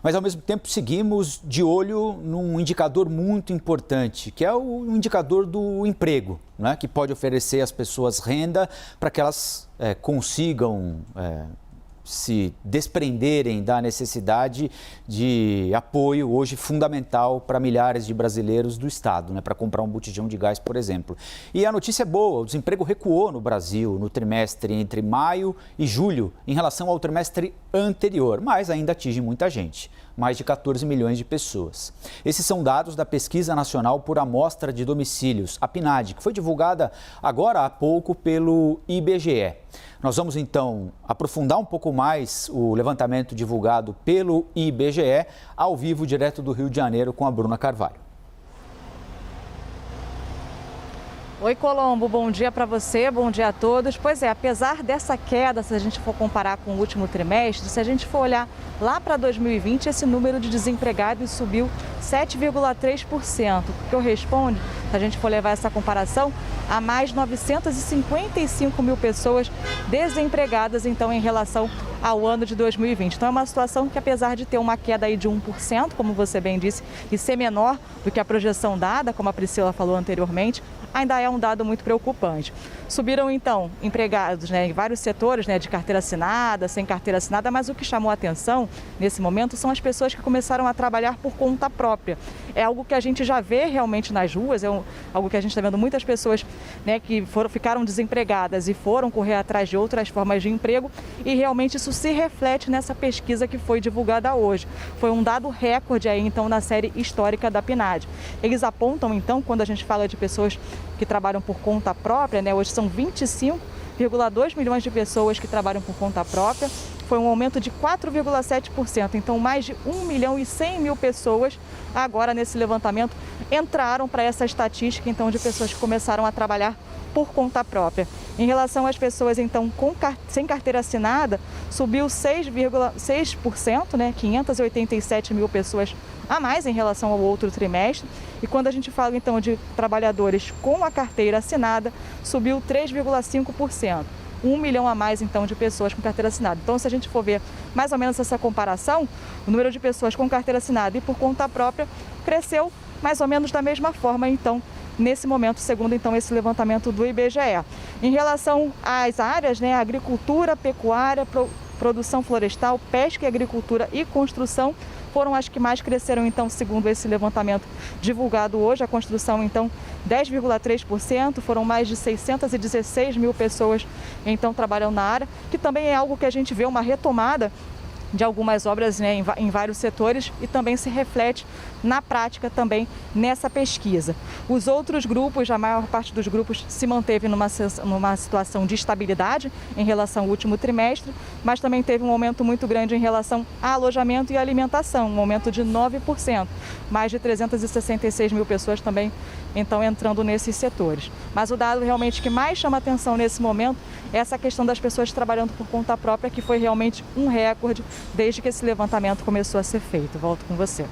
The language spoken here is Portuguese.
Mas, ao mesmo tempo, seguimos de olho num indicador muito importante, que é o indicador do emprego, né? Que pode oferecer às pessoas renda para que elas consigam se desprenderem da necessidade de apoio hoje fundamental para milhares de brasileiros do estado, né, para comprar um botijão de gás, por exemplo. E a notícia é boa, o desemprego recuou no Brasil no trimestre entre maio e julho em relação ao trimestre anterior, mas ainda atinge muita gente, mais de 14 milhões de pessoas. Esses são dados da Pesquisa Nacional por Amostra de Domicílios, a PNAD, que foi divulgada agora há pouco pelo IBGE. Nós vamos, então, aprofundar um pouco mais o levantamento divulgado pelo IBGE, ao vivo, direto do Rio de Janeiro, com a Bruna Carvalho. Oi, Colombo, bom dia para você, bom dia a todos. Pois é, apesar dessa queda, se a gente for comparar com o último trimestre, se a gente for olhar lá para 2020, esse número de desempregados subiu 7,3%, o que corresponde, se a gente for levar essa comparação, a mais 955 mil pessoas desempregadas, então, em relação ao ano de 2020. Então, é uma situação que, apesar de ter uma queda aí de 1%, como você bem disse, e ser menor do que a projeção dada, como a Priscila falou anteriormente, ainda é um dado muito preocupante. Subiram, então, empregados, em vários setores, de carteira assinada, sem carteira assinada, mas o que chamou a atenção nesse momento são as pessoas que começaram a trabalhar por conta própria. É algo que a gente já vê realmente nas ruas, algo que a gente está vendo muitas pessoas que ficaram desempregadas e foram correr atrás de outras formas de emprego, e realmente isso se reflete nessa pesquisa que foi divulgada hoje. Foi um dado recorde aí, então, na série histórica da PNAD. Eles apontam, então, quando a gente fala de pessoas que trabalham por conta própria, hoje são 25,2 milhões de pessoas que trabalham por conta própria, foi um aumento de 4,7%, então mais de 1 milhão e 100 mil pessoas agora nesse levantamento entraram para essa estatística, então, de pessoas que começaram a trabalhar por conta própria. Em relação às pessoas, então, sem carteira assinada, subiu 6%, 587 mil pessoas a mais em relação ao outro trimestre. E quando a gente fala, então, de trabalhadores com a carteira assinada, subiu 3,5%. 1 milhão a mais, então, de pessoas com carteira assinada. Então, se a gente for ver mais ou menos essa comparação, o número de pessoas com carteira assinada e por conta própria cresceu mais ou menos da mesma forma, então, nesse momento, segundo, então, esse levantamento do IBGE. Em relação às áreas, agricultura, pecuária, produção florestal, pesca e agricultura e construção, foram as que mais cresceram, então, segundo esse levantamento divulgado hoje. A construção, então, 10,3%, foram mais de 616 mil pessoas, então, trabalhando na área, que também é algo que a gente vê uma retomada de algumas obras em vários setores, e também se reflete na prática também nessa pesquisa. Os outros grupos, a maior parte dos grupos se manteve numa situação de estabilidade em relação ao último trimestre, mas também teve um aumento muito grande em relação a alojamento e alimentação, um aumento de 9%, mais de 366 mil pessoas também, então, entrando nesses setores. Mas o dado realmente que mais chama atenção nesse momento é essa questão das pessoas trabalhando por conta própria, que foi realmente um recorde desde que esse levantamento começou a ser feito. Volto com você.